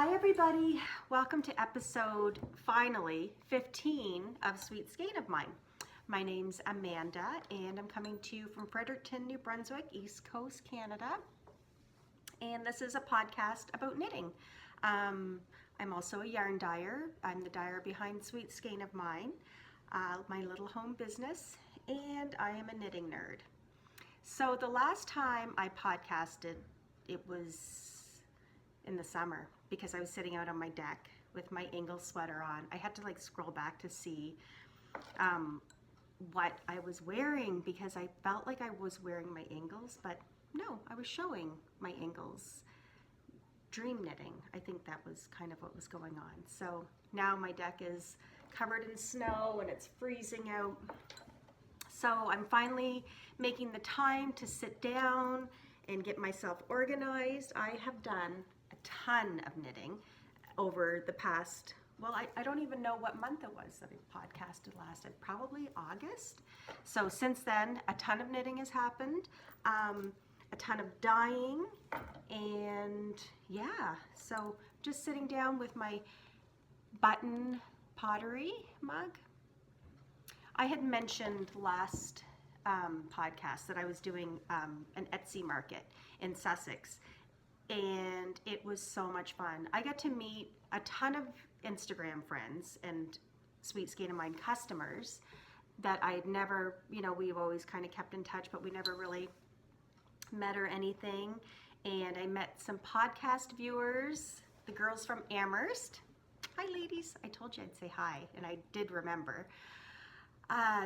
Hi everybody, welcome to episode, finally, 15 of Sweet Skein of Mine. My name's Amanda and I'm coming to you from Fredericton, New Brunswick, East Coast, Canada. And this is a podcast about knitting. I'm also a yarn dyer. I'm the dyer behind Sweet Skein of Mine, my little home business, and I am a knitting nerd. So the last time I podcasted, it was in the summer because I was sitting out on my deck with my Ingalls sweater on. I had to scroll back to see what I was wearing because I felt like I was wearing my Ingalls, but no, I was showing my Ingalls dream knitting. I think that was kind of what was going on. So now my deck is covered in snow and it's freezing out. So I'm finally making the time to sit down and get myself organized. I have done a ton of knitting over the past, well, I don't even know what month it was that I podcasted last. Probably August. So since then, a ton of knitting has happened, a ton of dyeing, and yeah, so just sitting down with my button pottery mug. I had mentioned last podcast that I was doing an Etsy market in Sussex, and it was so much fun. I got to meet a ton of Instagram friends and Sweet Skein of Mine customers that I had never, we've always kind of kept in touch, but we never really met or anything. And I met some podcast viewers, the girls from Amherst. Hi ladies, I told you I'd say hi, and I did remember.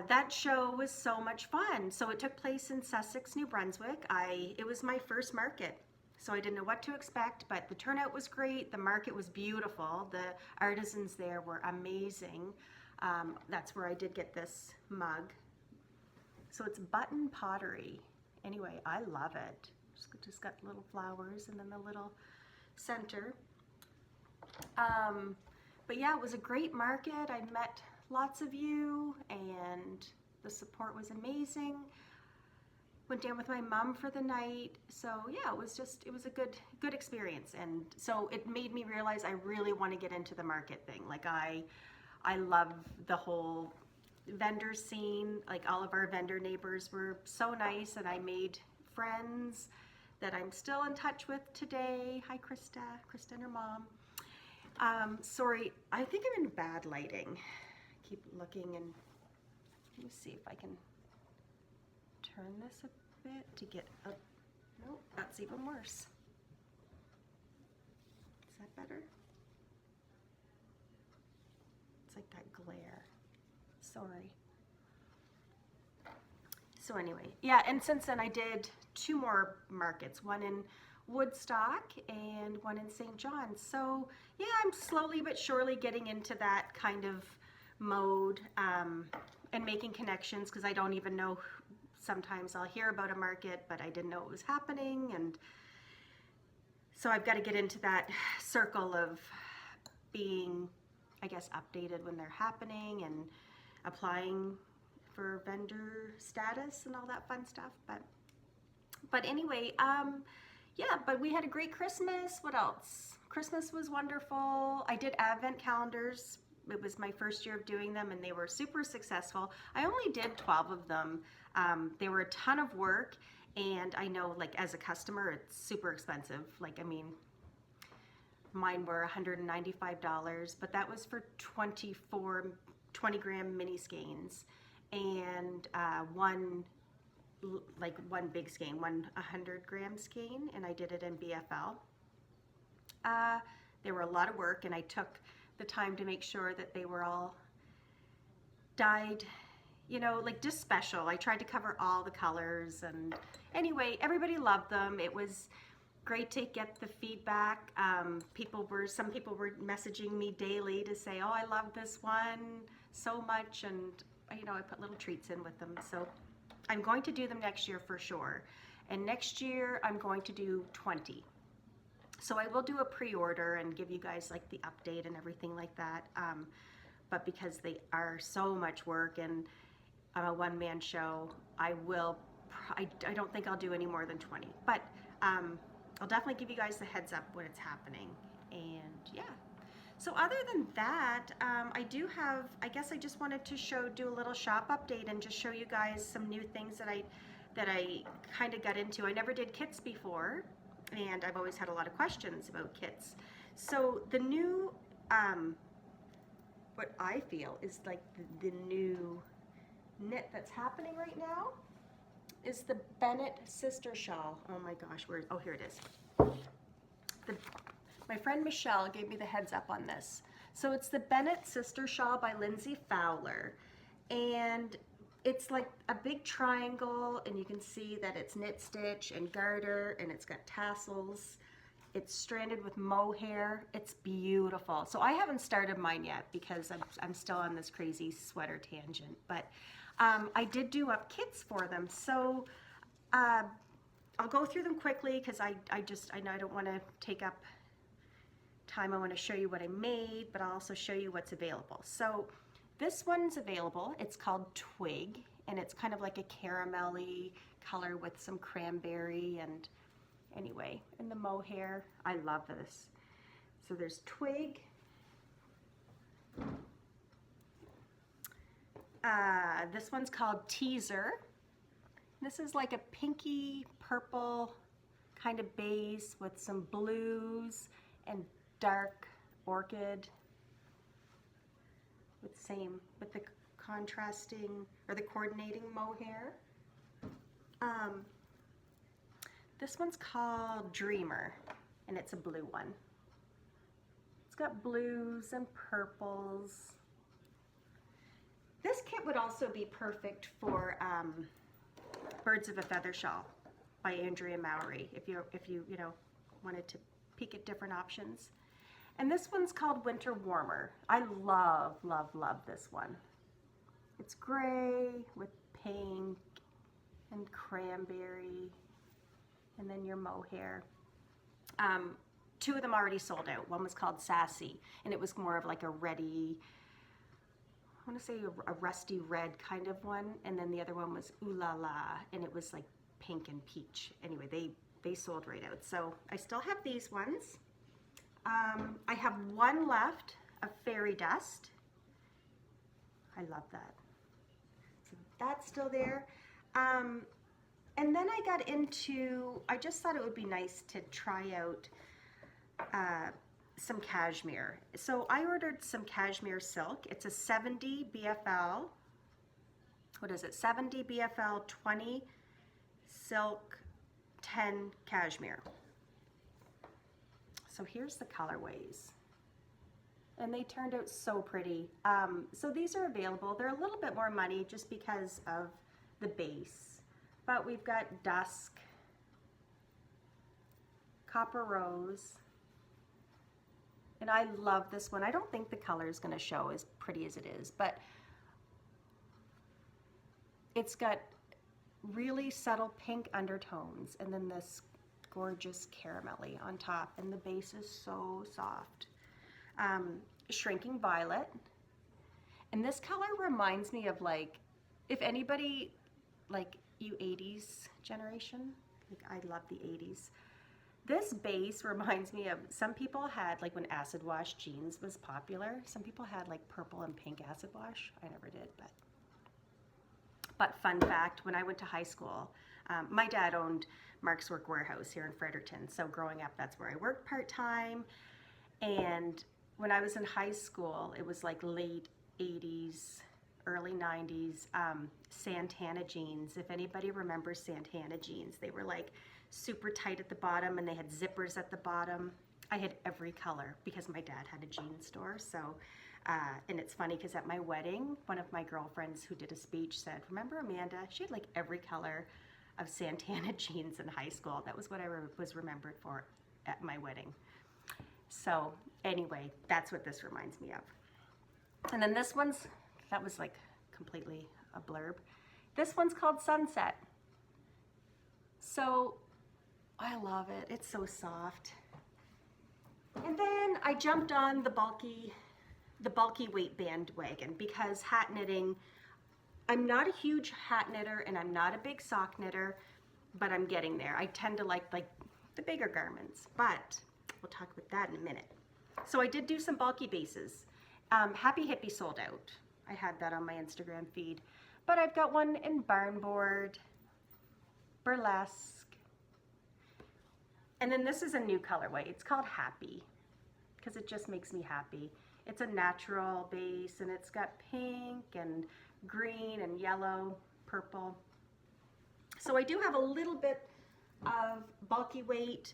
That show was so much fun. So it took place in Sussex, New Brunswick. It was my first market, so I didn't know what to expect, but the turnout was great. The market was beautiful. The artisans there were amazing. That's where I did get this mug. So it's button pottery. Anyway, I love it. Just got little flowers and then the little center. But yeah, it was a great market. I met lots of you and the support was amazing. Went down with my mom for the night. So yeah, it was a good experience. And so it made me realize I really want to get into the market thing. I love the whole vendor scene. All of our vendor neighbors were so nice and I made friends that I'm still in touch with today. Hi Krista and her mom. Sorry, I think I'm in bad lighting. Keep looking and let me see if I can turn this a bit to get up. Nope, that's even worse. Is that better? It's like that glare. Sorry. So anyway, yeah, and since then I did 2 more markets, one in Woodstock and one in St. John's. So yeah, I'm slowly but surely getting into that kind of mode and making connections because I don't even know. Sometimes I'll hear about a market, but I didn't know it was happening, and so I've got to get into that circle of being, I guess, updated when they're happening and applying for vendor status and all that fun stuff. But anyway, yeah, but we had a great Christmas. What else? Christmas was wonderful. I did advent calendars. It was my first year of doing them and they were super successful. I only did 12 of them. They were a ton of work, and I know as a customer it's super expensive. Mine were $195, but that was for 20 gram mini skeins and one big skein, 100 gram skein, and I did it in BFL. They were a lot of work, and I took the time to make sure that they were all dyed, just special. I tried to cover all the colors, and anyway, everybody loved them. It was great to get the feedback. Some people were messaging me daily to say, oh, I love this one so much, and I put little treats in with them. So I'm going to do them next year for sure. And next year I'm going to do 20. So I will do a pre-order and give you guys the update and everything like that. But because they are so much work and I'm a one-man show, I don't think I'll do any more than 20. But I'll definitely give you guys the heads up when it's happening. And yeah. So other than that, I do have, I guess I just wanted to do a little shop update and just show you guys some new things that I kind of got into. I never did kits before, and I've always had a lot of questions about kits. So the new, what I feel is like the new knit that's happening right now is the Bennett sister shawl. Oh my gosh, oh, here it is. My friend Michelle gave me the heads up on this. So it's the Bennett sister shawl by Lindsay Fowler. And it's like a big triangle, and you can see that it's knit stitch and garter, and it's got tassels. It's stranded with mohair. It's beautiful. So I haven't started mine yet because I'm still on this crazy sweater tangent, but I did do up kits for them. So I'll go through them quickly because I know I don't want to take up time. I want to show you what I made, but I'll also show you what's available. So this one's available. It's called Twig, and it's kind of like a caramelly color with some cranberry and anyway, and the mohair. I love this. So there's Twig. This one's called Teaser. This is like a pinky purple kind of base with some blues and dark orchid with the contrasting or the coordinating mohair. This one's called Dreamer, and it's a blue one. It's got blues and purples. This kit would also be perfect for Birds of a Feather Shawl by Andrea Mowry, if you wanted to peek at different options. And this one's called Winter Warmer. I love, love, love this one. It's gray with pink and cranberry, and then your mohair. Two of them already sold out. One was called Sassy, and it was more of like a reddy, I want to say a rusty red kind of one, and then the other one was Ooh La La, and it was like pink and peach. Anyway, they sold right out. So I still have these ones. I have one left of Fairy Dust. I love that. So that's still there. And then I got into, I just thought it would be nice to try out some cashmere. So I ordered some Cashmere Silk. It's a 70 BFL. What is it? 70 BFL 20 silk 10 cashmere. So here's the colorways. And they turned out so pretty. So these are available. They're a little bit more money just because of the base. But we've got Dusk, Copper Rose, and I love this one. I don't think the color is going to show as pretty as it is, but it's got really subtle pink undertones and then this gorgeous caramelly on top, and the base is so soft. Shrinking Violet, and this color reminds me of, like, if anybody, like you 80s generation, like I love the 80s. This base reminds me of, some people had, like when acid wash jeans was popular, some people had like purple and pink acid wash. I never did, but fun fact, when I went to high school, my dad owned Mark's Work Warehouse here in Fredericton. So growing up, that's where I worked part-time. And when I was in high school, it was like late 80s, early 90s, Santana jeans. If anybody remembers Santana jeans, they were like super tight at the bottom and they had zippers at the bottom. I had every color because my dad had a jean store. So, and it's funny because at my wedding, one of my girlfriends who did a speech said, "Remember Amanda? She had like every color of Santana jeans in high school." That was what I was remembered for at my wedding. So anyway, that's what this reminds me of. And then this one's, that was like completely a blurb. This one's called Sunset. So I love it. It's so soft. And then I jumped on the bulky weight bandwagon because hat knitting, I'm not a huge hat knitter and I'm not a big sock knitter, but I'm getting there. I tend to like the bigger garments, but we'll talk about that in a minute. So I did do some bulky bases. Happy Hippie sold out. I had that on my Instagram feed. But I've got one in barnboard, burlesque, and then this is a new colorway. It's called Happy because it just makes me happy. It's a natural base and it's got pink and green and yellow, purple. So I do have a little bit of bulky weight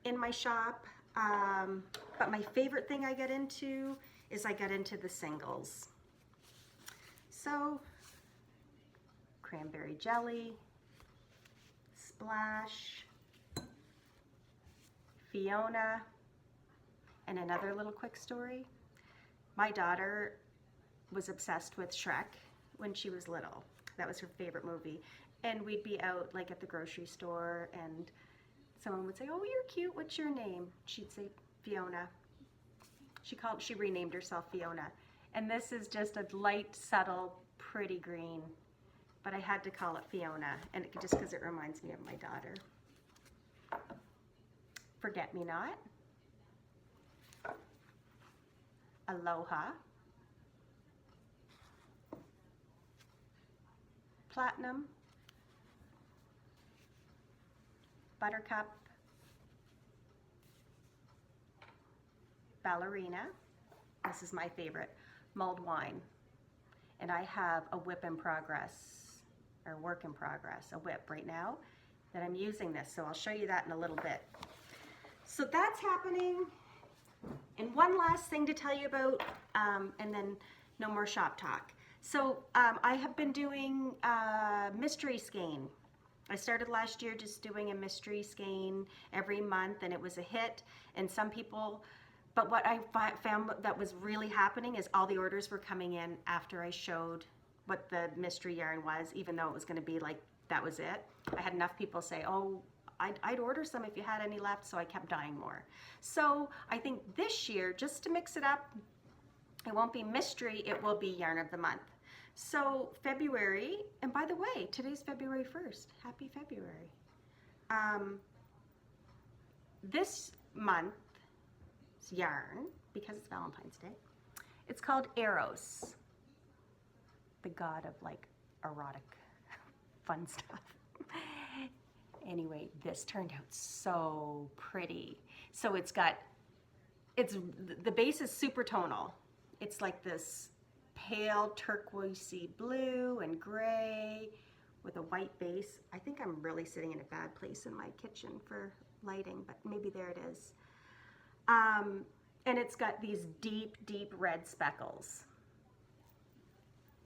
in my shop, but my favorite thing I get into is I get into the singles. So cranberry jelly, Splash, Fiona, and another little quick story. My daughter was obsessed with Shrek when she was little. That was her favorite movie. And we'd be out like at the grocery store and someone would say, "Oh, you're cute, what's your name?" She'd say Fiona. She renamed herself Fiona. And this is just a light, subtle, pretty green. But I had to call it Fiona, and just because it reminds me of my daughter. Forget Me Not, Aloha, Platinum, Buttercup, Ballerina, this is my favorite, mulled wine. And I have a whip in progress, or work in progress, a whip right now that I'm using this. So I'll show you that in a little bit. So that's happening. And one last thing to tell you about, and then no more shop talk. So I have been doing mystery skein. I started last year just doing a mystery skein every month, and it was a hit. And some people, but what I found that was really happening is all the orders were coming in after I showed what the mystery yarn was, even though it was going to be like, that was it. I had enough people say, "Oh, I'd order some if you had any left," so I kept dying more. So I think this year, just to mix it up, it won't be mystery, it will be yarn of the month. So February, and by the way, today's February 1st. Happy February. This month's yarn, because it's Valentine's Day, it's called Eros, the god of like erotic fun stuff. Anyway, this turned out so pretty. So the base is super tonal. It's like this pale turquoisey blue and gray with a white base. I think I'm really sitting in a bad place in my kitchen for lighting, but maybe there it is. And it's got these deep, deep red speckles.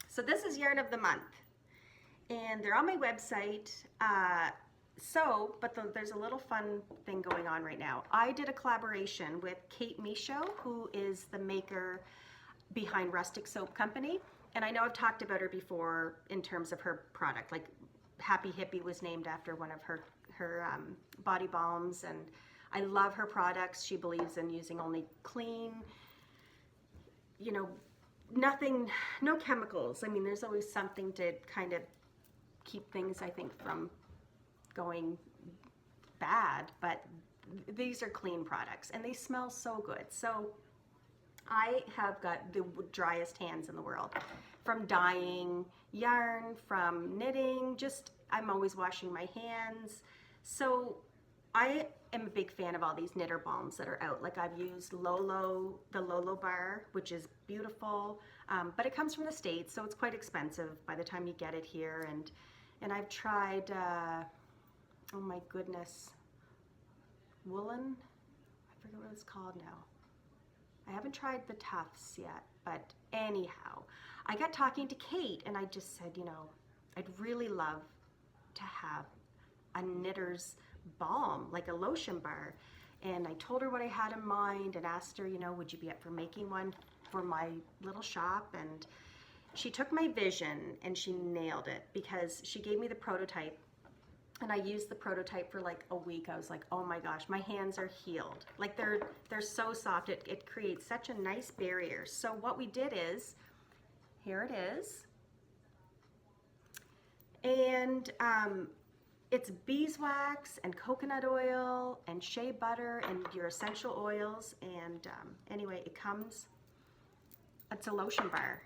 So this is yarn of the month. And they're on my website. There's a little fun thing going on right now. I did a collaboration with Kate Michaud, who is the maker behind Rustic Soap Company. And I know I've talked about her before in terms of her product. Like Happy Hippie was named after one of her body balms, and I love her products. She believes in using only clean, nothing, no chemicals. I mean, there's always something to kind of keep things, I think, from going bad, but these are clean products and they smell so good. So I have got the driest hands in the world from dyeing yarn, from knitting, I'm always washing my hands. So I am a big fan of all these knitter balms that are out. Like I've used the Lolo bar, which is beautiful, but it comes from the States, so it's quite expensive by the time you get it here. And I've tried, oh my goodness, woolen, I forget what it's called now. I haven't tried the Tufts yet, but anyhow, I got talking to Kate and I just said, I'd really love to have a knitter's balm, like a lotion bar. And I told her what I had in mind and asked her, would you be up for making one for my little shop? And she took my vision and she nailed it, because she gave me the prototype and I used the prototype for like a week. I was like, oh my gosh, my hands are healed. Like they're so soft. It creates such a nice barrier. So what we did is, here it is. And it's beeswax and coconut oil and shea butter and your essential oils. And anyway, it's a lotion bar.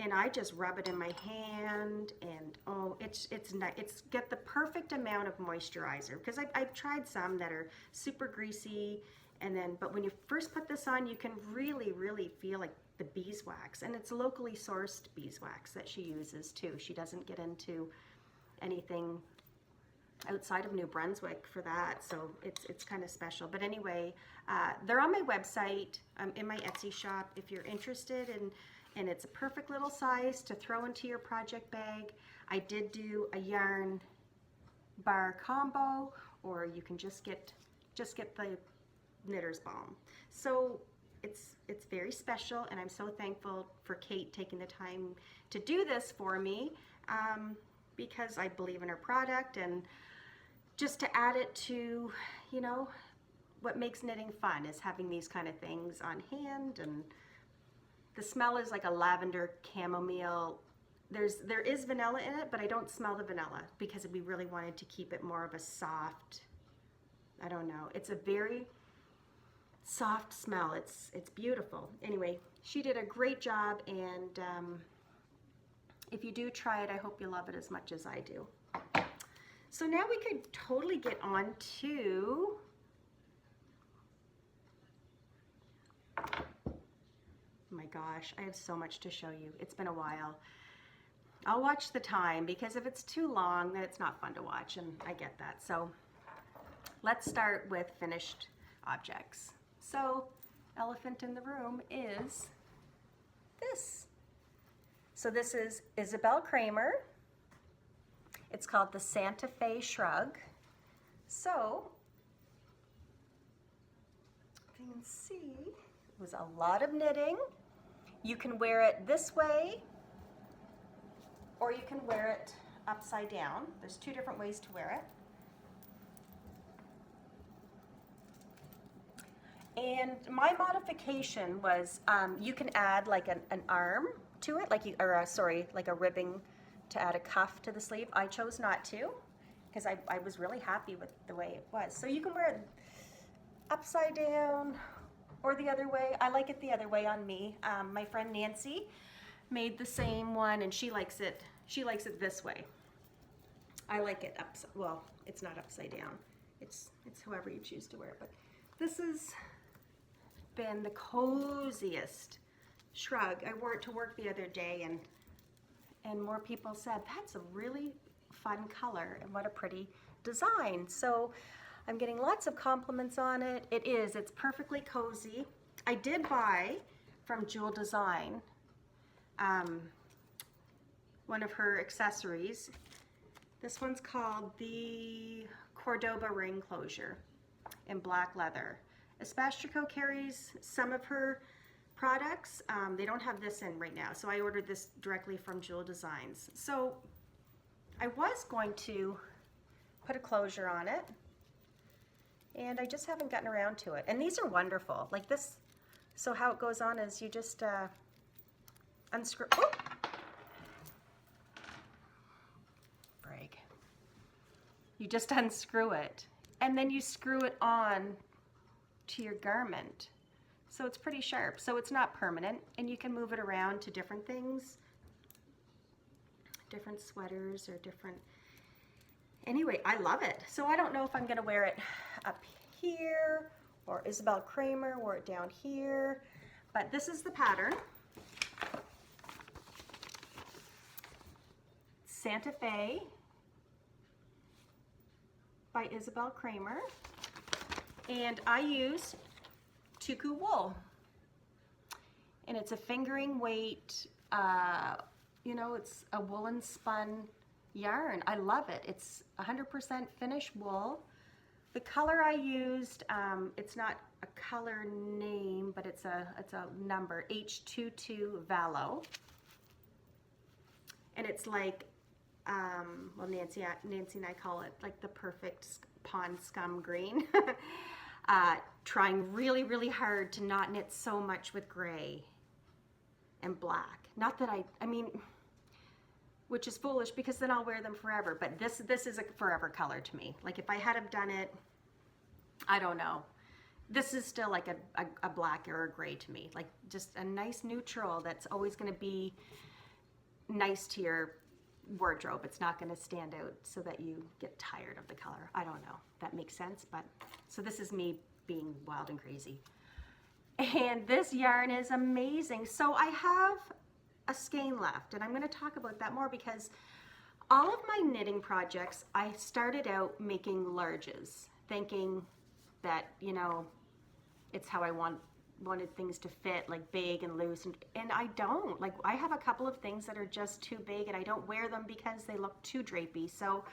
And I just rub it in my hand, and oh, it's nice. It's get the perfect amount of moisturizer, because I've tried some that are super greasy, but when you first put this on, you can really, really feel like the beeswax, and it's locally sourced beeswax that she uses too. She doesn't get into anything outside of New Brunswick for that, so it's kind of special. But anyway, they're on my website, in my Etsy shop, if you're interested in. And it's a perfect little size to throw into your project bag. I did do a yarn bar combo, or you can just get the knitter's balm. So it's very special, and I'm so thankful for Kate taking the time to do this for me, because I believe in her product, and just to add it to, you know, what makes knitting fun is having these kind of things on hand. And the smell is like a lavender chamomile. There is vanilla in it, but I don't smell the vanilla because we really wanted to keep it more of a soft, I don't know. It's a very soft smell. It's beautiful. Anyway, she did a great job, and if you do try it, I hope you love it as much as I do. So now we could totally get on to my gosh, I have so much to show you. It's been a while. I'll watch the time, because if it's too long, then it's not fun to watch, and I get that. So let's start with finished objects. So elephant in the room is this. So this is Isabel Kramer. It's called the Santa Fe Shrug. So you can see it was a lot of knitting. You can wear it this way, or you can wear it upside down. There's two different ways to wear it. And my modification was, you can add like an arm to it, like like a ribbing to add a cuff to the sleeve. I chose not to, because I was really happy with the way it was. So you can wear it upside down or the other way. I like it the other way on me. My friend Nancy made the same one, and she likes it this way. I like it well, it's not upside down. It's however you choose to wear it. But this has been the coziest shrug. I wore it to work the other day, and more people said, that's a really fun color, and what a pretty design. So I'm getting lots of compliments on it. It's perfectly cozy. I did buy from Jewel Design one of her accessories. This one's called the Cordoba ring closure in black leather. Espastrico carries some of her products. They don't have this in right now, so I ordered this directly from Jewel Designs. So I was going to put a closure on it, and I just haven't gotten around to it. And these are wonderful, like this. So how it goes on is you just unscrew. Oh! Break. You just unscrew it, and then you screw it on to your garment. So it's pretty sharp. So it's not permanent, and you can move it around to different things, different sweaters or different. Anyway, I love it. So I don't know if I'm going to wear it up here, or Isabel Kramer wore it down here, but this is the pattern. Santa Fe by Isabel Kramer, and I use tuku wool, and it's a fingering weight, you know, it's a woolen spun yarn. I love it. It's 100% finished wool. The color I used, it's not a color name, but it's a number, H22 Valo. And it's like, well, Nancy and I call it like the perfect pond scum green. Trying really, really hard to not knit so much with gray and black. Not that I mean, which is foolish because then I'll wear them forever. But this is a forever color to me. Like if I had have done it, I don't know. This is still like a black or a gray to me. Like just a nice neutral that's always going to be nice to your wardrobe. It's not going to stand out so that you get tired of the color. I don't know. That makes sense. But so this is me being wild and crazy. And this yarn is amazing. So I have a skein left, and I'm going to talk about that more because all of my knitting projects, I started out making larges, thinking that, you know, it's how I wanted things to fit, like big and loose, and I don't. Like I have a couple of things that are just too big, and I don't wear them because they look too drapey. So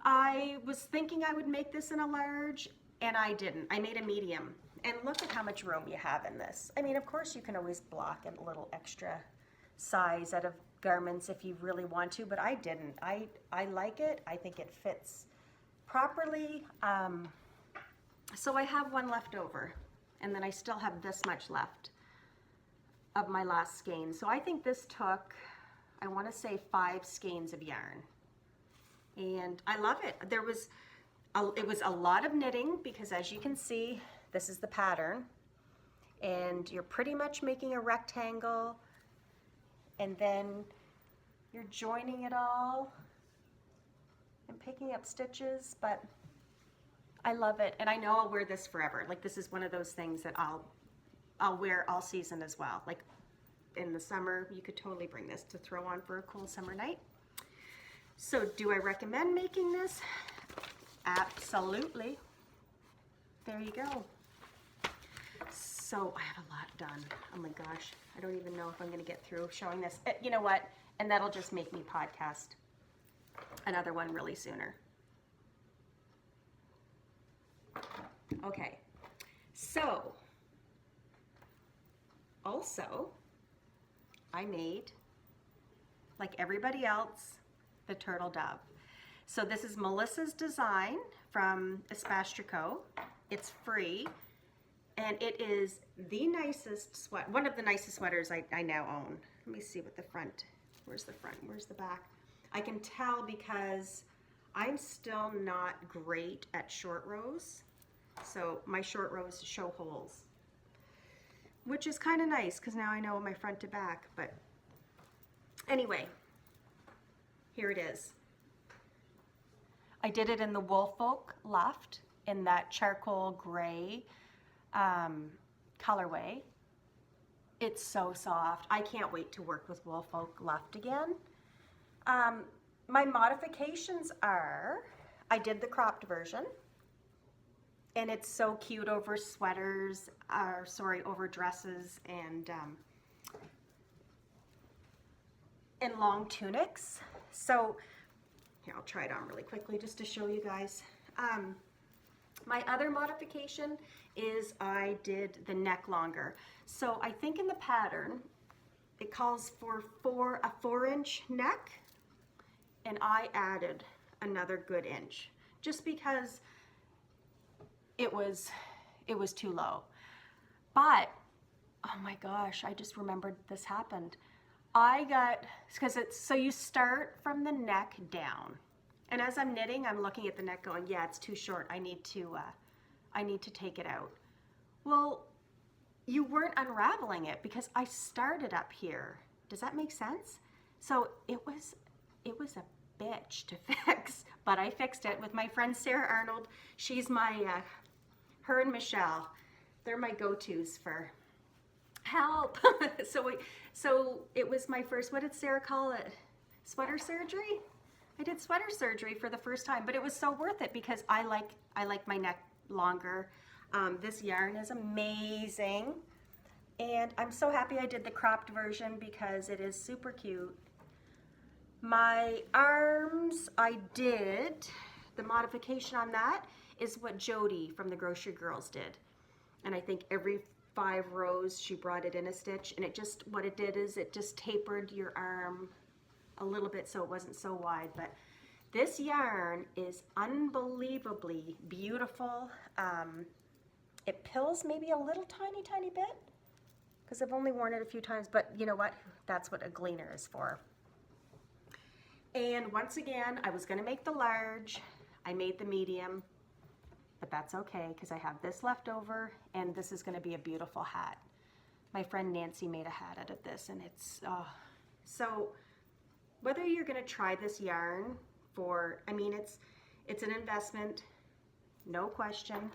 I was thinking I would make this in a large, and I didn't. I made a medium, and look at how much room you have in this. I mean, of course you can always block a little extra size out of garments if you really want to, but I didn't. I like it. I think it fits properly. So I have one left over, and then I still have this much left of my last skein. So I think this took, I want to say 5 skeins of yarn, and I love it. It was a lot of knitting because, as you can see, this is the pattern, and you're pretty much making a rectangle, and then you're joining it all and picking up stitches. But I love it, and I know I'll wear this forever. Like this is one of those things that I'll wear all season as well. Like in the summer, you could totally bring this to throw on for a cool summer night. So do I recommend making this? Absolutely. There you go. So I have a lot done. Oh my gosh, I don't even know if I'm going to get through showing this. You know what? And that'll just make me podcast another one really sooner. Okay, so also I made, like everybody else, the turtle dove. So this is Melissa's design from Espace Tricot. It's free, and it is the nicest one of the nicest sweaters I now own. Let me see what the front, where's the front, where's the back? I can tell because I'm still not great at short rows. So my short rows show holes, which is kind of nice because now I know my front to back. But anyway, here it is. I did it in the Woolfolk Luft in that charcoal gray colorway. It's so soft. I can't wait to work with Woolfolk Luft again. My modifications are, I did the cropped version, and it's so cute over sweaters, over dresses and long tunics. So here, I'll try it on really quickly just to show you guys. My other modification is I did the neck longer. So I think in the pattern, it calls for a 4-inch neck, and I added another good inch just because it was too low. But oh my gosh, I just remembered this happened. Because it's, so you start from the neck down, and as I'm knitting, I'm looking at the neck going, yeah, it's too short. I need to take it out. Well, you weren't unraveling it because I started up here. Does that make sense? So it was a bitch to fix, but I fixed it with my friend Sarah Arnold. She's my, her and Michelle, they're my go-tos for help. So it was my first, what did Sarah call it? Sweater surgery? I did sweater surgery for the first time, but it was so worth it because I like my neck longer. This yarn is amazing, and I'm so happy I did the cropped version because it is super cute. My arms, I did, the modification on that is what Jody from the Grocery Girls did. And I think every 5 rows she brought it in a stitch, and it just, what it did is it just tapered your arm a little bit so it wasn't so wide. But this yarn is unbelievably beautiful. It pills maybe a little tiny bit because I've only worn it a few times, but you know what? That's what a gleaner is for. And once again, I was gonna make the large. I made the medium, but that's okay because I have this left over, and this is gonna be a beautiful hat. My friend Nancy made a hat out of this, and it's, so whether you're gonna try this yarn for, I mean, it's an investment, no question.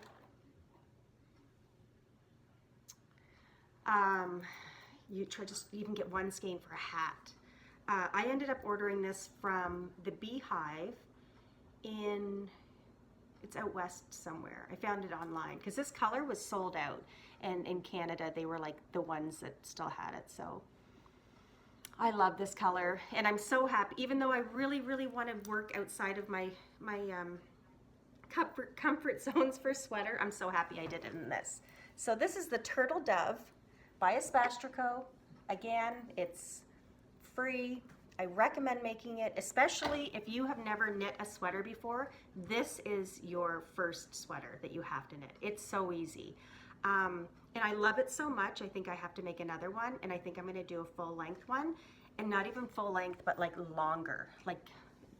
You can get one skein for a hat. I ended up ordering this from the Beehive it's out west somewhere. I found it online because this color was sold out, and in Canada they were like the ones that still had it. So I love this color, and I'm so happy, even though I really, really want to work outside of my comfort zones for sweater, I'm so happy I did it in this. So this is the Turtle Dove by Espastrico. Again, it's free. I recommend making it, especially if you have never knit a sweater before. This is your first sweater that you have to knit. It's so easy. And I love it so much, I think I have to make another one, and I think I'm gonna do a full length one, and not even full length, but like longer, like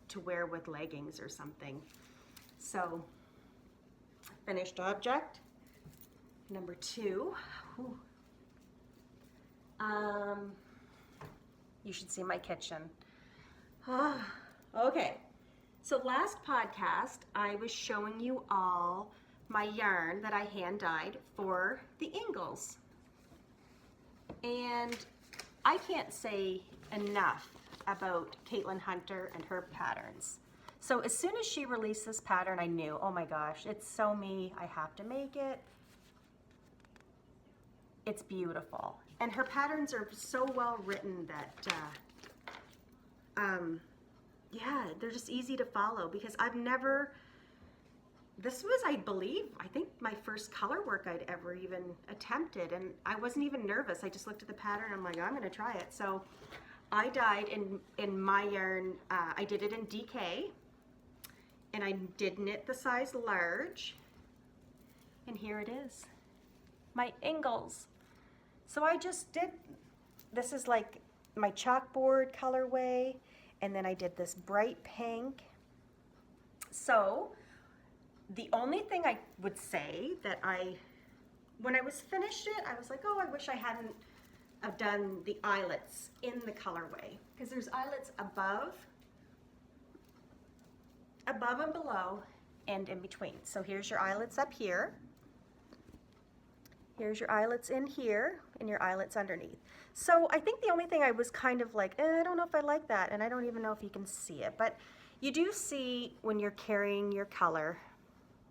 to wear with leggings or something. So, finished object, number 2. Whew. You should see my kitchen. Okay, so last podcast, I was showing you all my yarn that I hand dyed for the Ingles. And I can't say enough about Caitlin Hunter and her patterns. So as soon as she released this pattern, I knew, oh my gosh, it's so me, I have to make it. It's beautiful. And her patterns are so well written that, yeah, they're just easy to follow because I've never, this was, I believe, I think my first color work I'd ever even attempted, and I wasn't even nervous. I just looked at the pattern, I'm like, I'm gonna try it. So I dyed in my yarn, I did it in DK, and I did knit the size large, and here it is, my Ingles. So I just did, this is like my chalkboard colorway, and then I did this bright pink. So the only thing I would say that when I was finished it, I was like, oh, I wish I hadn't have done the eyelets in the colorway, because there's eyelets above and below, and in between. So here's your eyelets up here. Here's your eyelets in here, and your eyelets underneath. So I think the only thing I was kind of like, I don't know if I like that, and I don't even know if you can see it, but you do see when you're carrying your color,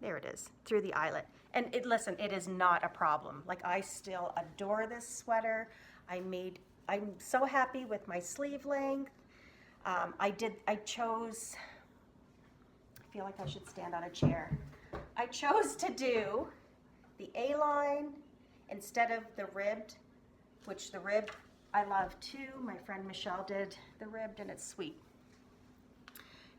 there it is, through the eyelet. And listen, it is not a problem. Like, I still adore this sweater. I'm so happy with my sleeve length. I chose, I feel like I should stand on a chair. I chose to do the A-line instead of the ribbed, which the rib I love too. My friend Michelle did the ribbed, and it's sweet.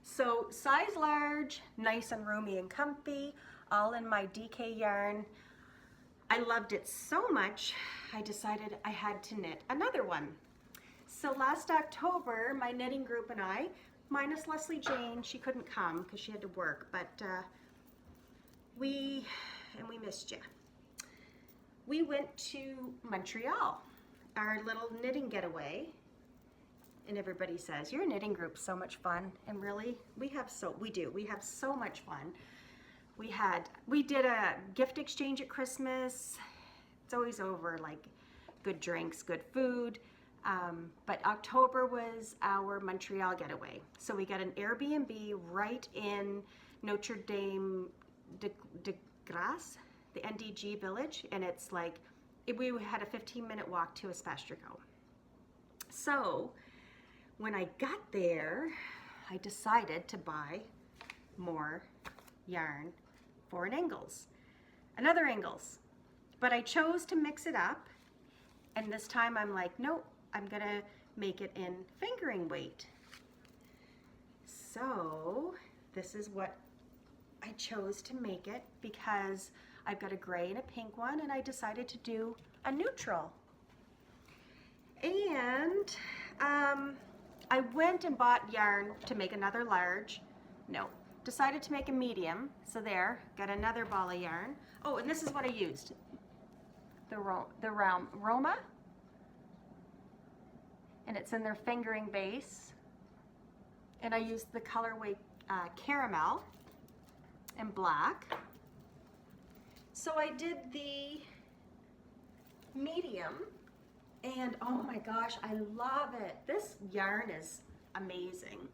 So size large, nice and roomy and comfy, all in my DK yarn. I loved it so much, I decided I had to knit another one. So last October, my knitting group and I, minus Leslie Jane, she couldn't come because she had to work, but we missed you. We went to Montreal, our little knitting getaway, and everybody says, your knitting group's so much fun, and really, we have so much fun. We did a gift exchange at Christmas. It's always over like good drinks, good food, but October was our Montreal getaway. So we got an Airbnb right in Notre Dame de Grace, the NDG village, and it's like, we had a 15-minute walk to Espastrico. So when I got there, I decided to buy more yarn for an Ingles, another Ingles, but I chose to mix it up, and this time I'm like, nope, I'm gonna make it in fingering weight. So this is what I chose to make it, because I've got a gray and a pink one, and I decided to do a neutral. And I went and bought yarn to make another large. No, decided to make a medium. So there, got another ball of yarn. Oh, and this is what I used. The Roma. And it's in their fingering base. And I used the colorway caramel and black. So I did the medium, and oh my gosh, I love it. This yarn is amazing.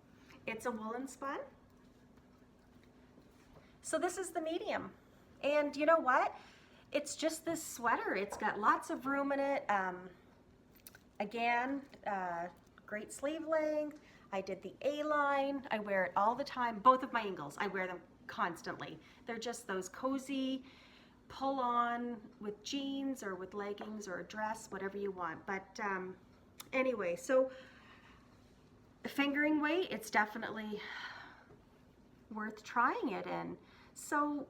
It's a woolen spun. So this is the medium. And you know what? It's just this sweater. It's got lots of room in it. Again, great sleeve length. I did the A-line. I wear it all the time. Both of my Ingles, I wear them constantly. They're just those cozy, pull on with jeans or with leggings or a dress, whatever you want. But anyway, so fingering weight, it's definitely worth trying it in. So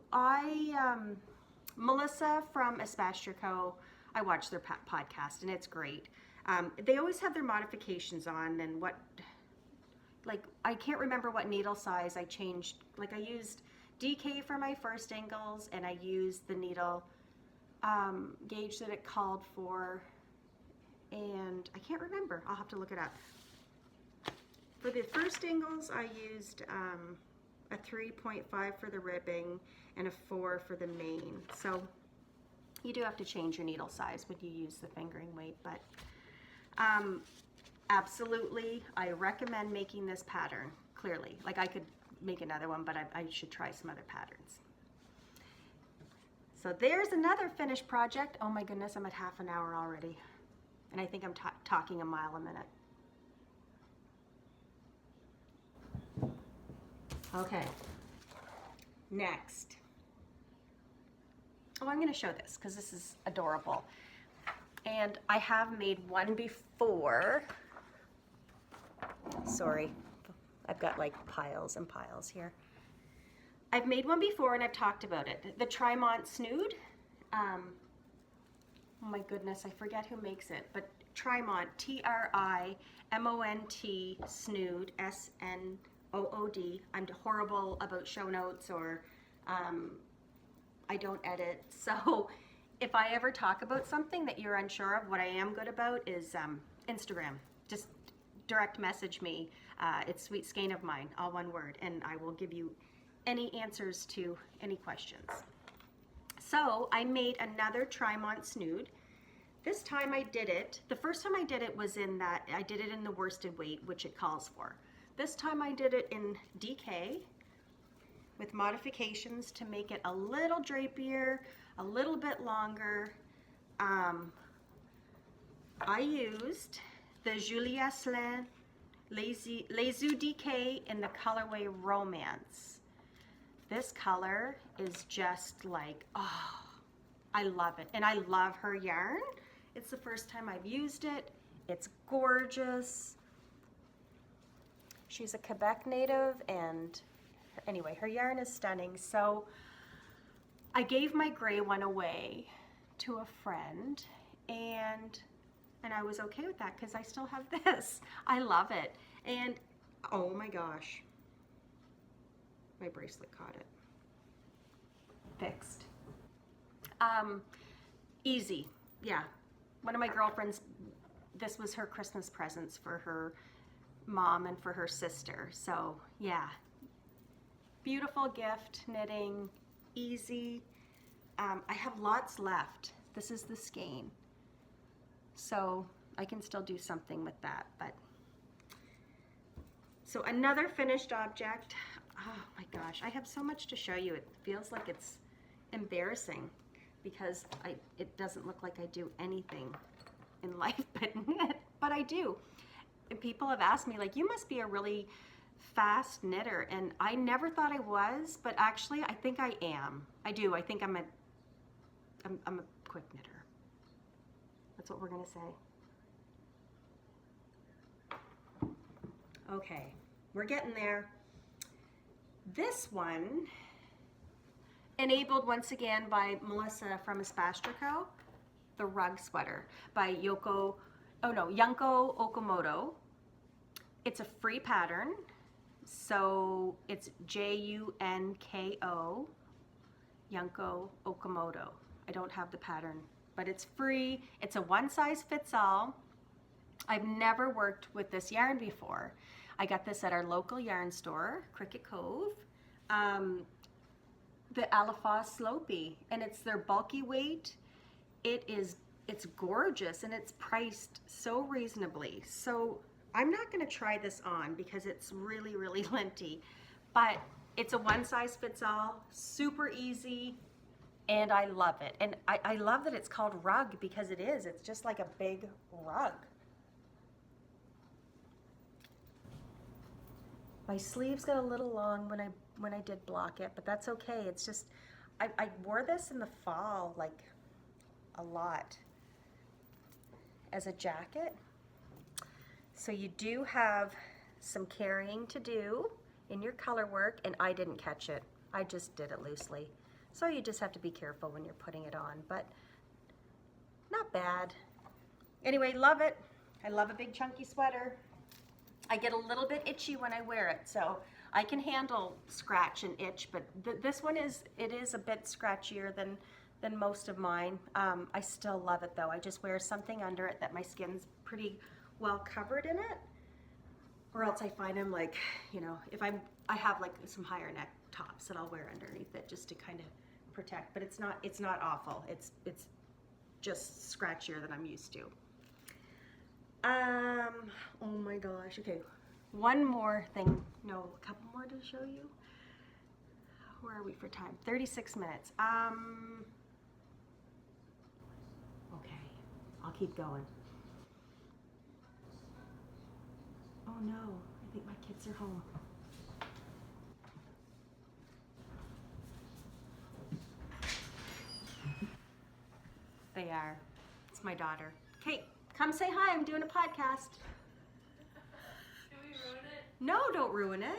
Melissa from Espastre Co., I watch their podcast and it's great. They always have their modifications on, and what, like, I can't remember what needle size I changed. Like, I used DK for my first Ingles, and I used the needle gauge that it called for, and I can't remember. I'll have to look it up. For the first Ingles, I used a 3.5 for the ribbing and a 4 for the main. So you do have to change your needle size when you use the fingering weight, but absolutely, I recommend making this pattern, clearly. Like, I could make another one, but I should try some other patterns. So there's another finished project. Oh my goodness, I'm at half an hour already. And I think I'm talking a mile a minute. Okay, next. Oh, I'm gonna show this because this is adorable. And I have made one before. Sorry, I've got like piles and piles here. I've made one before and I've talked about it. The Trimont Snood. Oh my goodness, I forget who makes it, but Trimont, T-R-I-M-O-N-T, Snood, S-N-O-O-D. I'm horrible about show notes, or I don't edit. So if I ever talk about something that you're unsure of, what I am good about is Instagram. Just direct message me. It's Sweet Skein of Mine, all one word, and I will give you any answers to any questions. So I made another Trimont Snood. This time I did it, the first time I did it was in that, I did it in the worsted weight, which it calls for. This time I did it in DK with modifications to make it a little drapier, a little bit longer. I used the Julia Slin Les Yeux DK in the colorway Romance. This color is just like, oh, I love it. And I love her yarn. It's the first time I've used it. It's gorgeous. She's a Quebec native, and anyway, her yarn is stunning. So I gave my gray one away to a friend, and I was okay with that because I still have this. I love it. And oh my gosh, my bracelet caught it. Fixed. Easy. Yeah. One of my girlfriends, this was her Christmas presents for her mom and for her sister. So yeah, beautiful gift, knitting, easy. I have lots left. This is the skein. So I can still do something with that, but. So another finished object. Oh my gosh, I have so much to show you. It feels like it's embarrassing because it doesn't look like I do anything in life but knit, but I do. And people have asked me, like, you must be a really fast knitter, and I never thought I was, but actually I think I am. I do. I think I'm a quick knitter. That's what we're gonna say. Okay, we're getting there. This one, enabled once again by Melissa from Espastre Co., the rug sweater by Yunko Okamoto. It's a free pattern. So it's Junko, Yunko Okamoto. I don't have the pattern, but it's free. It's a one size fits all. I've never worked with this yarn before. I got this at our local yarn store, Cricket Cove. The Alafas Slopey, and it's their bulky weight. It's gorgeous, and it's priced so reasonably. So I'm not going to try this on because it's really, really linty, but it's a one size fits all, super easy, and I love it. And I love that it's called rug because it is. It's just like a big rug. My sleeves got a little long when I did block it, but that's okay. It's just, I wore this in the fall, like a lot, as a jacket. So you do have some carrying to do in your color work, and I didn't catch it. I just did it loosely. So you just have to be careful when you're putting it on, but not bad. Anyway, love it. I love a big chunky sweater. I get a little bit itchy when I wear it, so I can handle scratch and itch, but this one is a bit scratchier than most of mine. I still love it though. I just wear something under it that my skin's pretty well covered in it, or else I find I'm like, you know, if I have like some higher neck tops that I'll wear underneath it just to kind of protect, but it's not awful. It's just scratchier than I'm used to. Oh my gosh, okay. One more thing, no, a couple more to show you. Where are we for time? 36 minutes. Okay, I'll keep going. Oh no, I think my kids are home. They are. It's my daughter. Kate, come say hi. I'm doing a podcast. Did we ruin it? No, don't ruin it. I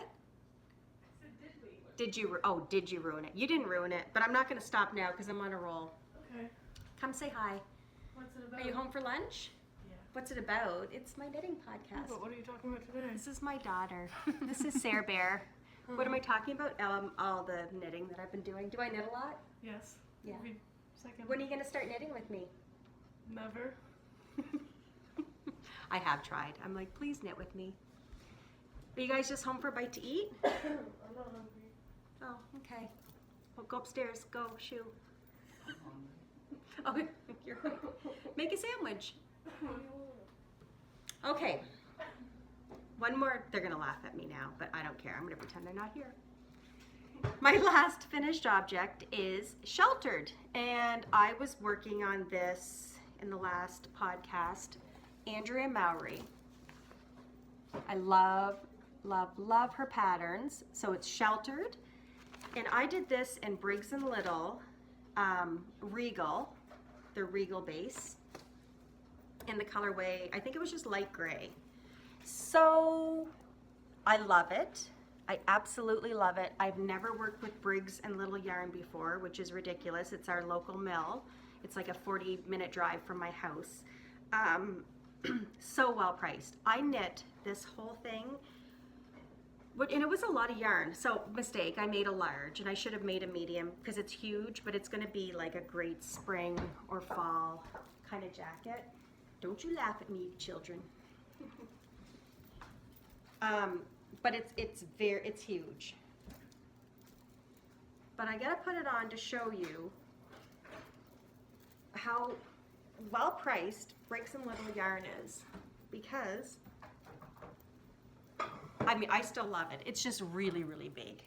said, did we? Did you ruin it? You didn't ruin it, but I'm not going to stop now because I'm on a roll. Okay. Come say hi. What's it about? Are you home for lunch? Yeah. What's it about? It's my knitting podcast. But what are you talking about today? This is my daughter. This is Sarah Bear. What am I talking about? All the knitting that I've been doing. Do I knit a lot? Yes. Yeah. Every second. When are you going to start knitting with me? Never. I have tried. I'm like, please knit with me. Are you guys just home for a bite to eat? I'm not hungry. Oh, okay. Well, go upstairs. Go, shoo. Oh, you're make a sandwich. Okay. One more. They're going to laugh at me now, but I don't care. I'm going to pretend they're not here. My last finished object is sheltered, and I was working on this in the last podcast. Andrea Mowry. I love, love, love her patterns. So it's sheltered, and I did this in Briggs & Little Regal, the Regal base, in the colorway, I think it was just light gray. So I love it. I absolutely love it. I've never worked with Briggs & Little yarn before, which is ridiculous. It's our local mill. It's like a 40-minute drive from my house. So well priced. I knit this whole thing, and it was a lot of yarn. So mistake, I made a large, and I should have made a medium because it's huge, but it's gonna be like a great spring or fall kind of jacket. Don't you laugh at me, children. But it's huge. But I gotta put it on to show you how well priced Briggs & Little yarn is, because I mean, I still love it. It's just really, really big.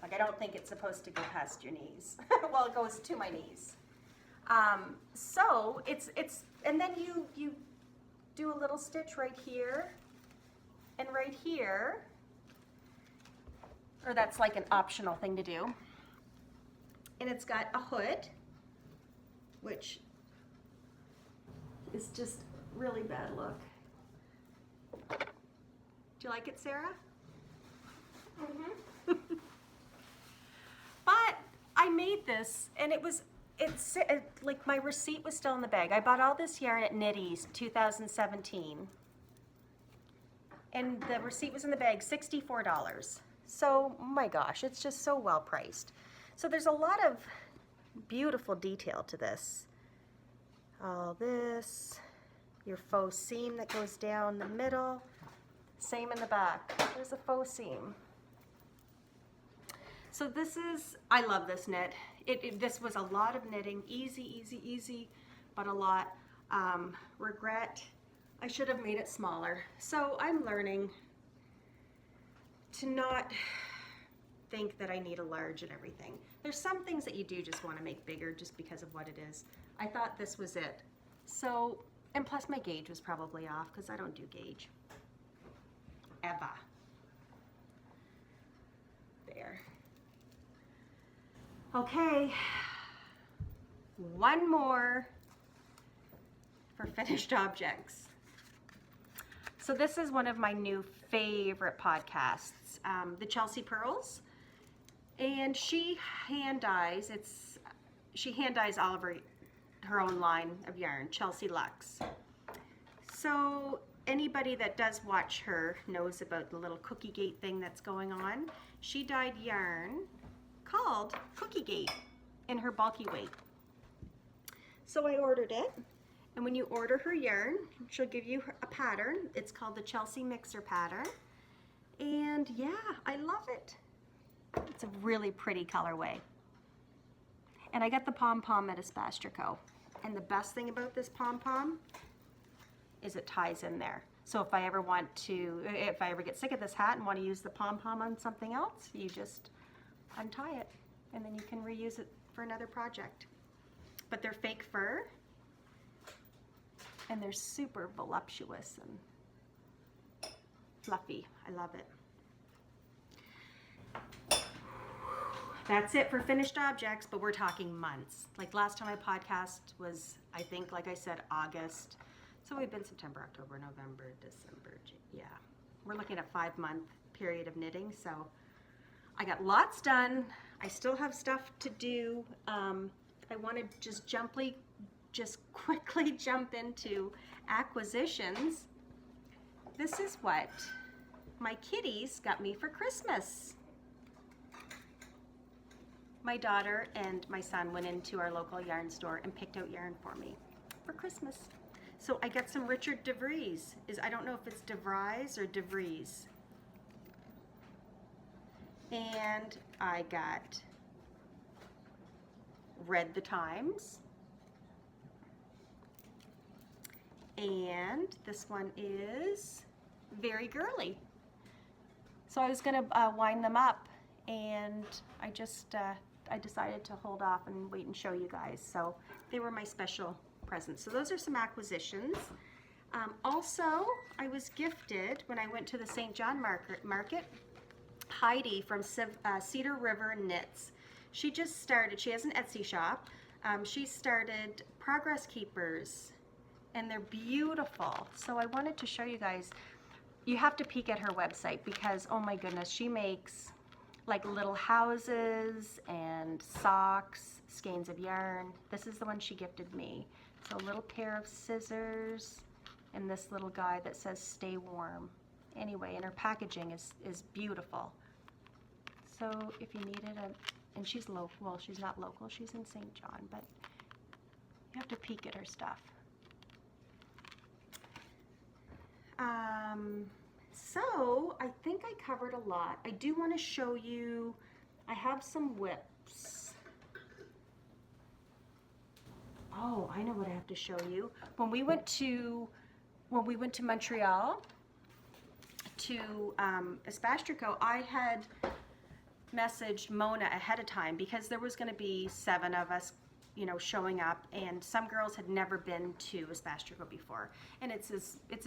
Like, I don't think it's supposed to go past your knees. Well, it goes to my knees. So and then you do a little stitch right here and right here, or that's like an optional thing to do. And it's got a hood, which is just really bad look. Do you like it, Sarah? Mm-hmm. But I made this, and it was it's like my receipt was still in the bag. I bought all this yarn at Knitty's 2017. And the receipt was in the bag, $64. So, my gosh, it's just so well priced. So there's a lot of beautiful detail to this. All this, your faux seam that goes down the middle. Same in the back. There's a faux seam. So this is, I love this knit. This was a lot of knitting, easy, but a lot. Regret, I should have made it smaller. So I'm learning to not think that I need a large and everything. There's some things that you do just want to make bigger just because of what it is. I thought this was it. So, and plus my gauge was probably off because I don't do gauge. Ever. There. Okay, one more for finished objects. So this is one of my new favorite podcasts, the Chelsea Pearls, and she hand dyes. She hand dyes all of her own line of yarn, Chelsea Luxe. So anybody that does watch her knows about the little cookie gate thing that's going on. She dyed yarn called Cookie Gate in her bulky weight. So I ordered it, and when you order her yarn, she'll give you a pattern. It's called the Chelsea Mixer pattern, and yeah, I love it. It's a really pretty colorway. And I got the pom-pom at Espastrico, and the best thing about this pom-pom is it ties in there. So if I ever get sick of this hat and want to use the pom-pom on something else, you just untie it, and then you can reuse it for another project. But they're fake fur, and they're super voluptuous and fluffy. I love it. That's it for finished objects, but we're talking months. Like last time I podcast was, I think, like I said, August. So we've been September, October, November, December, yeah. We're looking at a 5-month period of knitting, so I got lots done. I still have stuff to do. I want to just quickly jump into acquisitions. This is what my kitties got me for Christmas. My daughter and my son went into our local yarn store and picked out yarn for me for Christmas. So I got some Richard DeVries. I don't know if it's DeVries or DeVries. And I got Read the Times. And this one is Very Girly. So I was gonna wind them up, and I decided to hold off and wait and show you guys. So they were my special presents. So those are some acquisitions. Also, I was gifted when I went to the St. John Market, Heidi from Cedar River Knits. She just started, she has an Etsy shop. She started Progress Keepers, and they're beautiful. So I wanted to show you guys. You have to peek at her website because, oh my goodness, she makes like little houses and socks, skeins of yarn. This is the one she gifted me. So a little pair of scissors and this little guy that says stay warm. Anyway, and her packaging is beautiful. So if you needed and she's local, well, she's not local, she's in St. John, but you have to peek at her stuff. So I think I covered a lot. I do want to show you, I have some whips. Oh, I know what I have to show you. When we went to Montreal to Espastrico, I had messaged Mona ahead of time because there was going to be 7 of us, you know, showing up, and some girls had never been to Espastrico before. And it's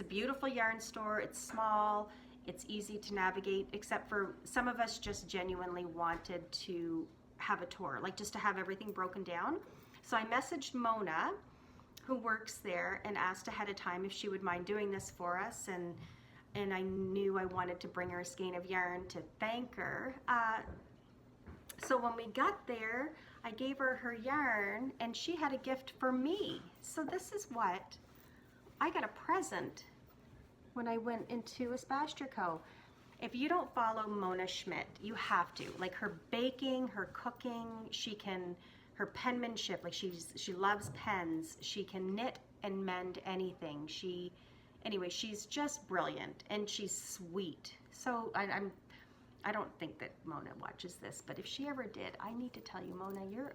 a beautiful yarn store. It's small. It's easy to navigate, except for some of us just genuinely wanted to have a tour, like just to have everything broken down. So I messaged Mona, who works there, and asked ahead of time if she would mind doing this for us, and I knew I wanted to bring her a skein of yarn to thank her. So when we got there, I gave her her yarn and she had a gift for me. So this is what I got, a present when I went into Espastrico. If you don't follow Mona Schmidt, you have to. Like her baking, her cooking, her penmanship, like she loves pens. She can knit and mend anything. Anyway, she's just brilliant and she's sweet. So I don't think that Mona watches this, but if she ever did, I need to tell you, Mona, you're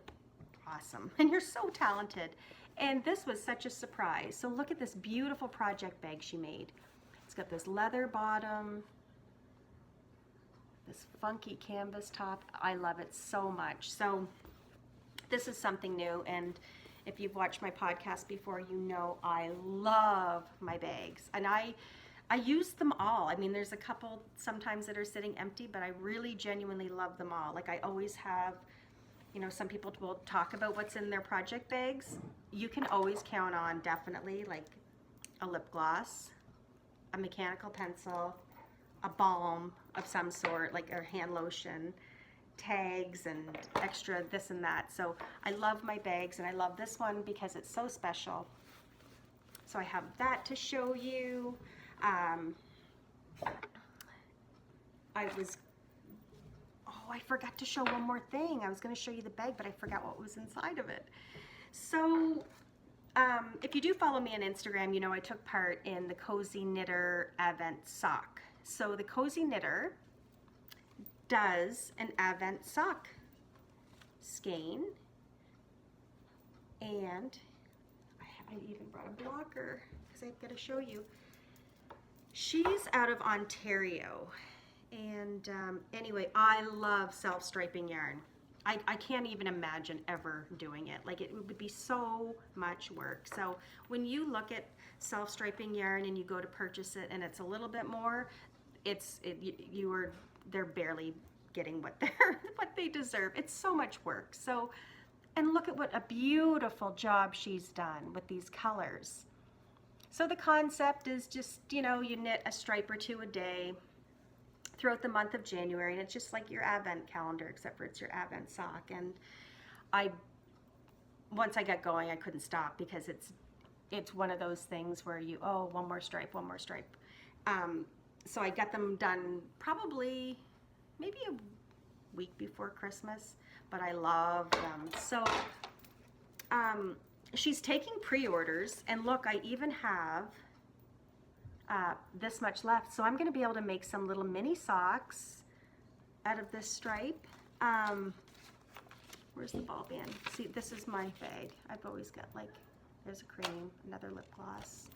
awesome and you're so talented. And this was such a surprise. So look at this beautiful project bag she made. It's got this leather bottom, this funky canvas top. I love it so much. So this is something new, and if you've watched my podcast before, you know I love my bags, and I use them all. I mean, there's a couple sometimes that are sitting empty, but I really genuinely love them all. Like I always have, you know, some people will talk about what's in their project bags. You can always count on definitely like a lip gloss, a mechanical pencil, a balm of some sort, like a hand lotion, tags and extra this and that. So I love my bags, and I love this one because it's so special. So I have that to show you. I forgot to show one more thing. I was going to show you the bag, but I forgot what was inside of it. So if you do follow me on Instagram, you know I took part in the Cozy Knitter Advent Sock. So the Cozy Knitter does an Advent sock skein, and I even brought a blocker because I've got to show you. She's out of Ontario, and anyway, I love self-striping yarn. I can't even imagine ever doing it. Like, it would be so much work. So when you look at self-striping yarn and you go to purchase it and it's a little bit more, they're barely getting what they deserve. It's so much work. So, and look at what a beautiful job she's done with these colors. So the concept is just, you know, you knit a stripe or two a day throughout the month of January, and it's just like your Advent calendar, except for it's your Advent sock. And once I got going, I couldn't stop, because it's one of those things where one more stripe, one more stripe. So I got them done probably maybe a week before Christmas, but I love them. So she's taking pre-orders, and look, I even have this much left. So I'm going to be able to make some little mini socks out of this stripe. Where's the ball band? See, this is my bag. I've always got, like, there's a cream, another lip gloss.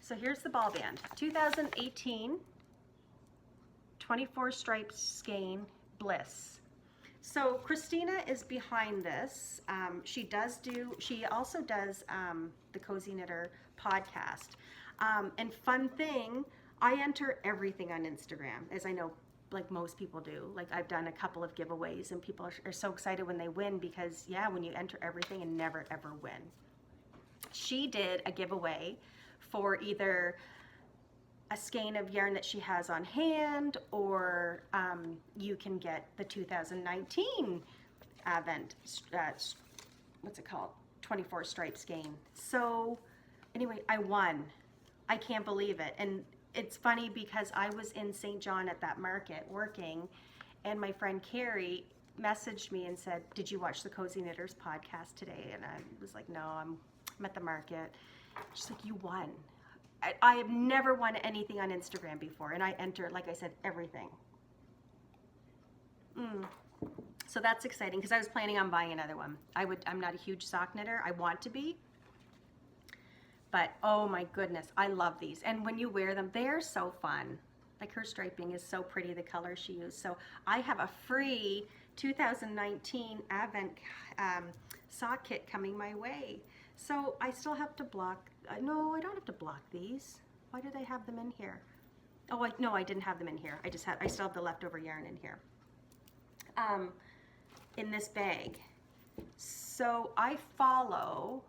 So here's the ball band. 2018 24 stripes skein Bliss. So Christina is behind this. She also does the Cozy Knitter podcast. And fun thing, I enter everything on Instagram, as I know, like most people do. Like, I've done a couple of giveaways, and people are so excited when they win, because yeah, when you enter everything and never ever win. She did a giveaway for either a skein of yarn that she has on hand, or you can get the 2019 Advent, what's it called? 24 stripe skein. So anyway, I won. I can't believe it. And it's funny because I was in St. John at that market working, and my friend Carrie messaged me and said, "Did you watch the Cozy Knitters podcast today?" And I was like, "No, I'm at the market." She's like, "You won." I have never won anything on Instagram before, and I enter, like I said, everything. So that's exciting, because I was planning on buying another one. I'm not a huge sock knitter. I want to be. But oh my goodness, I love these. And when you wear them, they're so fun. Like, her striping is so pretty, the color she used. So I have a free 2019 Advent sock kit coming my way. So I still have to block, no, I don't have to block these. Why did I have them in here? Oh, no, I didn't have them in here. I still have the leftover yarn in here. In this bag. So I follow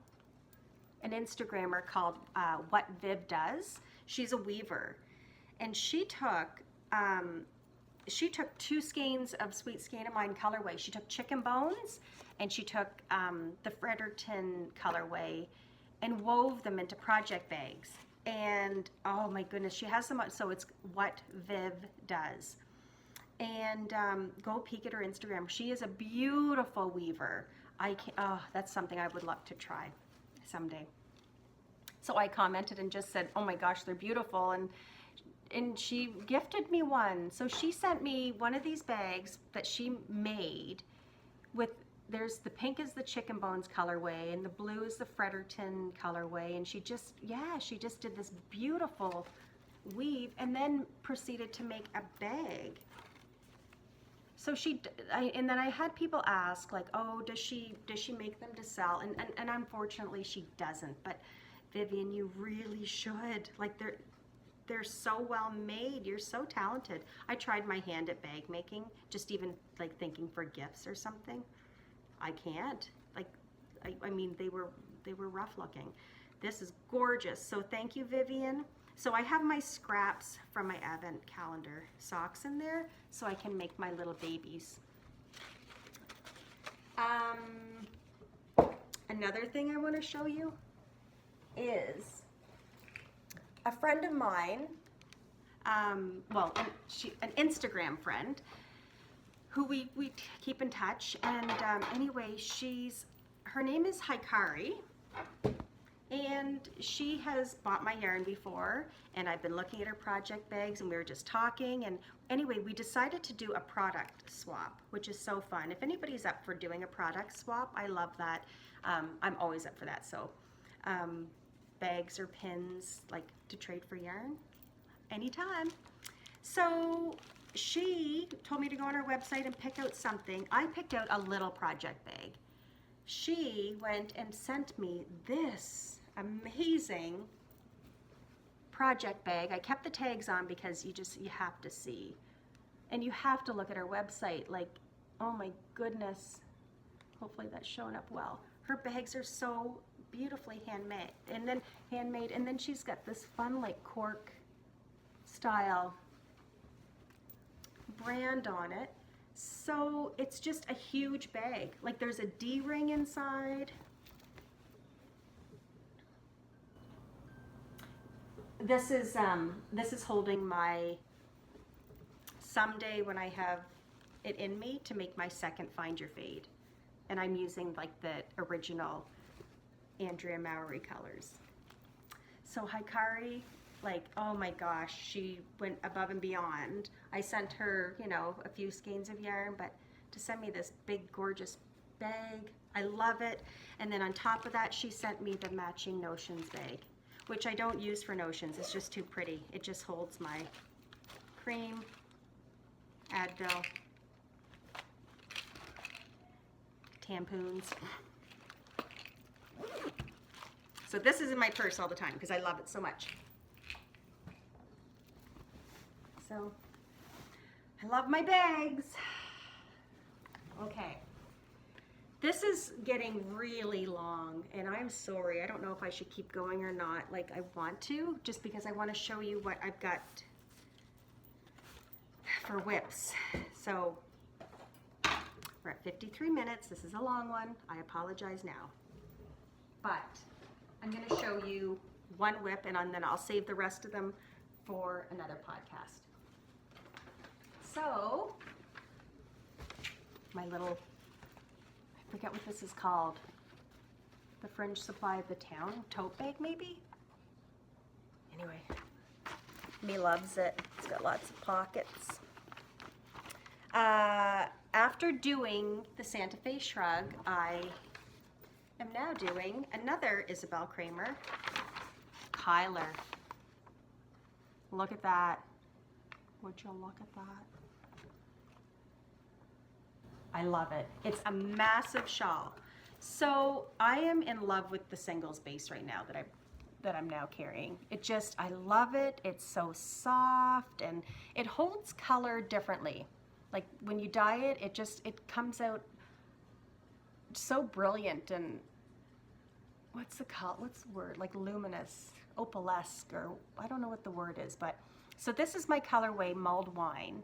an Instagrammer called What Viv Does. She's a weaver, and she took she took 2 skeins of Sweet Skein of Mine colorway. She took chicken bones and she took the Fredericton colorway and wove them into project bags. And oh my goodness, she has them on, so it's What Viv Does. And go peek at her Instagram. She is a beautiful weaver. That's something I would love to try someday. So I commented and just said, oh my gosh, they're beautiful. And she gifted me one. So she sent me one of these bags that she made with, there's the pink is the chicken bones colorway and the blue is the Fredericton colorway. And she just did this beautiful weave and then proceeded to make a bag. So and then I had people ask like, oh, does she make them to sell? And unfortunately she doesn't. But Vivian, you really should. Like they're so well made. You're so talented. I tried my hand at bag making, just even like thinking for gifts or something. I can't. Like, I mean, they were rough looking. This is gorgeous. So thank you, Vivian. So I have my scraps from my advent calendar socks in there so I can make my little babies. Another thing I want to show you is a friend of mine, an Instagram friend who we keep in touch. And anyway, her name is Hikari. And she has bought my yarn before, and I've been looking at her project bags, and we were just talking. And anyway, we decided to do a product swap, which is so fun. If anybody's up for doing a product swap, I love that. I'm always up for that. So bags or pins, like to trade for yarn, anytime. So she told me to go on her website and pick out something. I picked out a little project bag. She went and sent me this amazing project bag. I kept the tags on because you have to see. And you have to look at her website. Like, oh my goodness. Hopefully that's showing up well. Her bags are so beautifully handmade. And then she's got this fun like cork style brand on it. So it's just a huge bag. Like there's a D-ring inside. This is holding my, someday when I have it in me, to make my second Find Your Fade. And I'm using like the original Andrea Mowry colors. So Hikari, like, oh my gosh, she went above and beyond. I sent her, a few skeins of yarn, but to send me this big, gorgeous bag, I love it. And then on top of that, she sent me the matching Notions bag, which I don't use for Notions. It's just too pretty. It just holds my cream, Advil, tampons. So this is in my purse all the time because I love it so much. So, I love my bags. Okay. This is getting really long, and I'm sorry. I don't know if I should keep going or not. Like, I want to, just because I want to show you what I've got for whips. So, we're at 53 minutes. This is a long one. I apologize now. But, I'm going to show you one whip, and then I'll save the rest of them for another podcast. So, my little, I forget what this is called, the Fringe Supply of the Town tote bag maybe? Anyway, me loves it. It's got lots of pockets. After doing the Santa Fe Shrug, I am now doing another Isabel Kramer, Kyler. Look at that. Would you look at that? I love it. It's a massive shawl. So I am in love with the singles base right now that I'm now carrying. I love it. It's so soft and it holds color differently. Like when you dye it, it comes out so brilliant and what's the word? Like luminous, opalesque, or I don't know what the word is, but so this is my colorway Mulled Wine.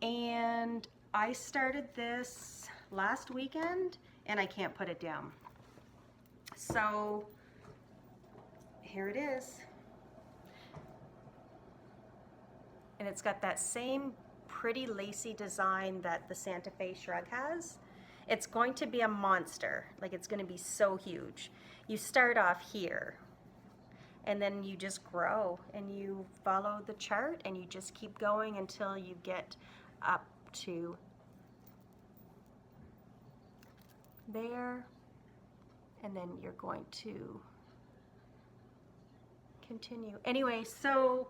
And I started this last weekend and I can't put it down. So here it is. And it's got that same pretty lacy design that the Santa Fe shrug has. It's going to be a monster. Like, it's going to be so huge. You start off here and then you just grow and you follow the chart and you just keep going until you get up to there, and then you're going to continue. Anyway, so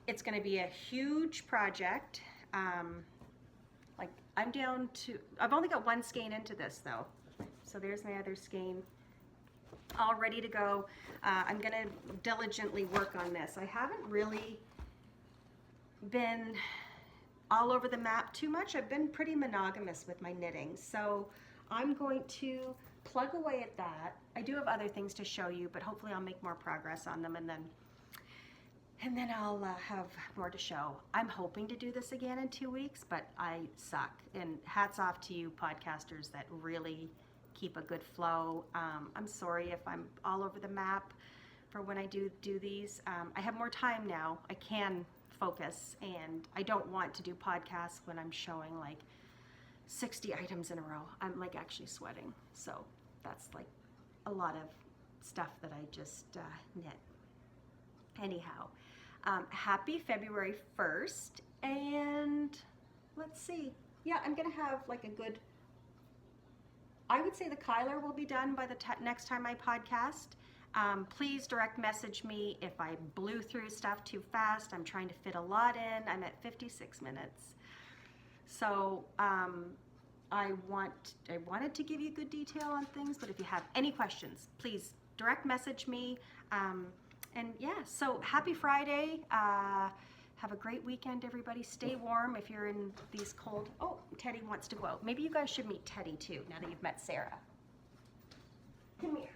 it's going to be a huge project. Like, I'm down to, I've only got one skein into this though. So there's my other skein, all ready to go. I'm going to diligently work on this. I haven't really been all over the map too much. I've been pretty monogamous with my knitting. So I'm going to plug away at that. I do have other things to show you, but hopefully I'll make more progress on them, and then I'll have more to show. I'm hoping to do this again in 2 weeks, but I suck. And hats off to you podcasters that really keep a good flow. I'm sorry if I'm all over the map for when I do these. I have more time now. I can focus, and I don't want to do podcasts when I'm showing like 60 items in a row. I'm like actually sweating. So that's like a lot of stuff that I just knit. Anyhow, happy February 1st, and let's see. Yeah, I'm gonna have like a good, I would say the Kyler will be done by the next time I podcast. Please direct message me if I blew through stuff too fast. I'm trying to fit a lot in. I'm at 56 minutes. So I wanted to give you good detail on things, but if you have any questions, please direct message me. And yeah, so happy Friday. Have a great weekend, everybody. Stay warm if you're in these cold. Oh, Teddy wants to go out. Maybe you guys should meet Teddy too, now that you've met Sarah. Come here.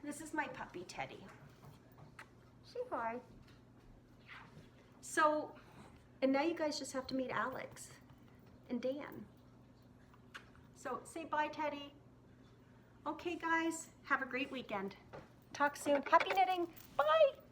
This is my puppy, Teddy. Say hi. So, and now you guys just have to meet Alex and Dan. So say bye, Teddy. Okay, guys, have a great weekend. Talk soon. Happy knitting. Bye.